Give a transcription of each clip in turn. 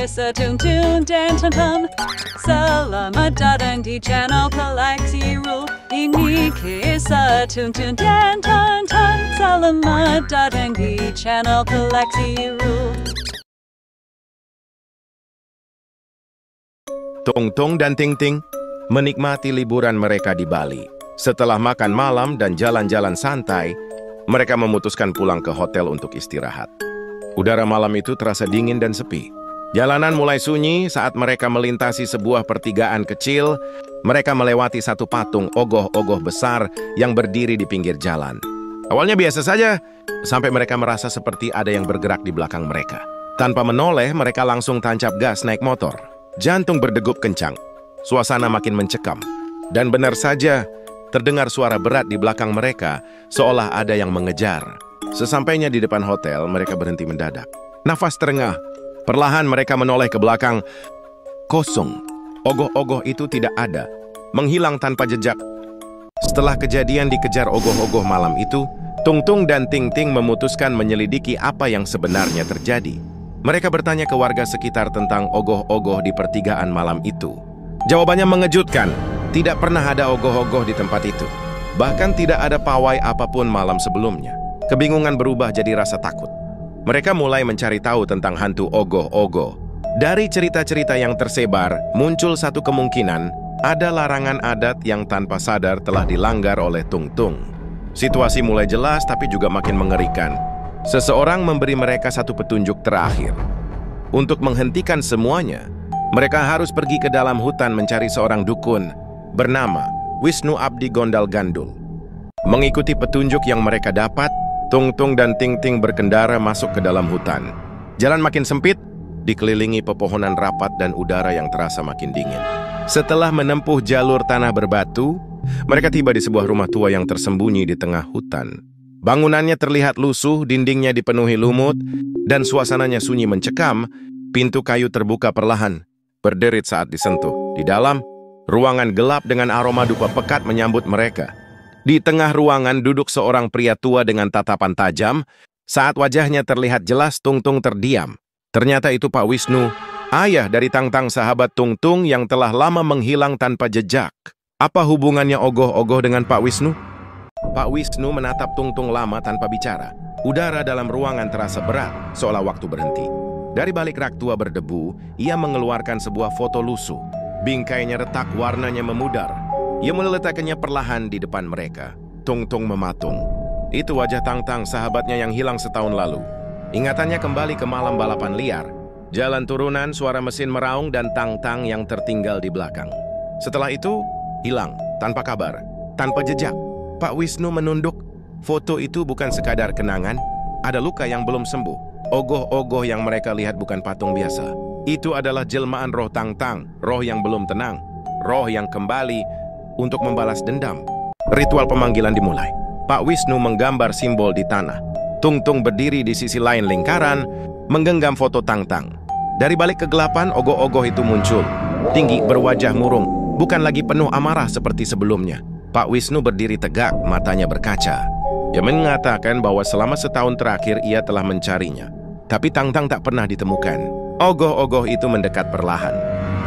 kisah Tuntun dan Tonton. Selamat datang di channel Koleksi Rule. Ini kisah Tuntun dan Tonton. Selamat datang di channel Koleksi Rule. Tung Tung dan Ting Ting menikmati liburan mereka di Bali. Setelah makan malam dan jalan-jalan santai, mereka memutuskan pulang ke hotel untuk istirahat. Udara malam itu terasa dingin dan sepi. Jalanan mulai sunyi saat mereka melintasi sebuah pertigaan kecil. Mereka melewati satu patung ogoh-ogoh besar yang berdiri di pinggir jalan. Awalnya biasa saja, sampai mereka merasa seperti ada yang bergerak di belakang mereka. Tanpa menoleh, mereka langsung tancap gas naik motor. Jantung berdegup kencang. Suasana makin mencekam. Dan benar saja, terdengar suara berat di belakang mereka, seolah ada yang mengejar. Sesampainya di depan hotel, mereka berhenti mendadak. Nafas terengah. Perlahan mereka menoleh ke belakang. Kosong. Ogoh-ogoh itu tidak ada. Menghilang tanpa jejak. Setelah kejadian dikejar ogoh-ogoh malam itu, Tung Tung dan Ting Ting memutuskan menyelidiki apa yang sebenarnya terjadi. Mereka bertanya ke warga sekitar tentang ogoh-ogoh di pertigaan malam itu. Jawabannya mengejutkan. Tidak pernah ada ogoh-ogoh di tempat itu. Bahkan tidak ada pawai apapun malam sebelumnya. Kebingungan berubah jadi rasa takut. Mereka mulai mencari tahu tentang hantu ogoh-ogoh. Dari cerita-cerita yang tersebar, muncul satu kemungkinan, ada larangan adat yang tanpa sadar telah dilanggar oleh Tung Tung. Situasi mulai jelas tapi juga makin mengerikan. Seseorang memberi mereka satu petunjuk terakhir. Untuk menghentikan semuanya, mereka harus pergi ke dalam hutan mencari seorang dukun bernama Wisnu Abdi Gondal Gandul. Mengikuti petunjuk yang mereka dapat, Tung Tung dan Ting Ting berkendara masuk ke dalam hutan. Jalan makin sempit, dikelilingi pepohonan rapat dan udara yang terasa makin dingin. Setelah menempuh jalur tanah berbatu, mereka tiba di sebuah rumah tua yang tersembunyi di tengah hutan. Bangunannya terlihat lusuh, dindingnya dipenuhi lumut, dan suasananya sunyi mencekam. Pintu kayu terbuka perlahan, berderit saat disentuh. Di dalam, ruangan gelap dengan aroma dupa pekat menyambut mereka. Di tengah ruangan duduk seorang pria tua dengan tatapan tajam. Saat wajahnya terlihat jelas, Tung Tung terdiam. Ternyata itu Pak Wisnu, ayah dari Tang Tang sahabat Tung Tung yang telah lama menghilang tanpa jejak. Apa hubungannya ogoh-ogoh dengan Pak Wisnu? Pak Wisnu menatap Tung Tung lama tanpa bicara. Udara dalam ruangan terasa berat, seolah waktu berhenti. Dari balik rak tua berdebu, ia mengeluarkan sebuah foto lusuh. Bingkainya retak, warnanya memudar. Ia meletakkannya perlahan di depan mereka. Tung Tung mematung. Itu wajah Tang Tang, sahabatnya yang hilang setahun lalu. Ingatannya kembali ke malam balapan liar. Jalan turunan, suara mesin meraung, dan Tang Tang yang tertinggal di belakang. Setelah itu, hilang, tanpa kabar, tanpa jejak. Pak Wisnu menunduk. Foto itu bukan sekadar kenangan. Ada luka yang belum sembuh. Ogoh-ogoh yang mereka lihat bukan patung biasa. Itu adalah jelmaan roh Tang Tang, roh yang belum tenang, roh yang kembali untuk membalas dendam. Ritual pemanggilan dimulai. Pak Wisnu menggambar simbol di tanah. Tung Tung berdiri di sisi lain lingkaran, menggenggam foto Tang Tang. Dari balik kegelapan, ogoh-ogoh itu muncul. Tinggi, berwajah murung, bukan lagi penuh amarah seperti sebelumnya. Pak Wisnu berdiri tegak, matanya berkaca. Ia mengatakan bahwa selama setahun terakhir ia telah mencarinya. Tapi Tang Tang tak pernah ditemukan. Ogoh-ogoh itu mendekat perlahan.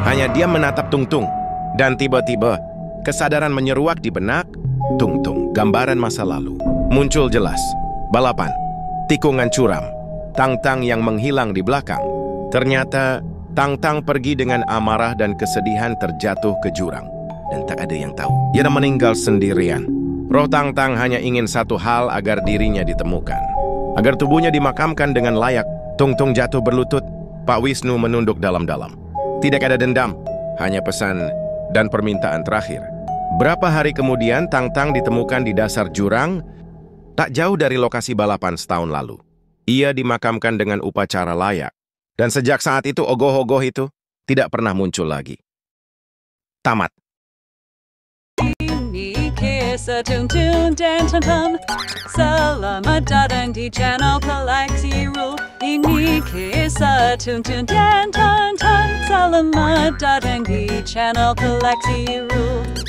Hanya dia menatap Tung Tung. Dan tiba-tiba, kesadaran menyeruak di benak Tung Tung. Gambaran masa lalu muncul jelas. Balapan, tikungan curam, Tang Tang yang menghilang di belakang. Ternyata Tang Tang pergi dengan amarah dan kesedihan terjatuh ke jurang. Dan tak ada yang tahu. Ia meninggal sendirian. Roh Tang Tang hanya ingin satu hal, agar dirinya ditemukan. Agar tubuhnya dimakamkan dengan layak. Tung Tung jatuh berlutut. Pak Wisnu menunduk dalam-dalam. Tidak ada dendam, hanya pesan dan permintaan terakhir. Berapa hari kemudian, Tang Tang ditemukan di dasar jurang, tak jauh dari lokasi balapan setahun lalu. Ia dimakamkan dengan upacara layak. Dan sejak saat itu, ogoh-ogoh itu tidak pernah muncul lagi. Tamat. Kisah Tuntun dan Tonton. Selamat datang di channel Koleksi Rule. Ini kisah Tuntun dan Tonton. Selamat datang di channel Koleksi Rule.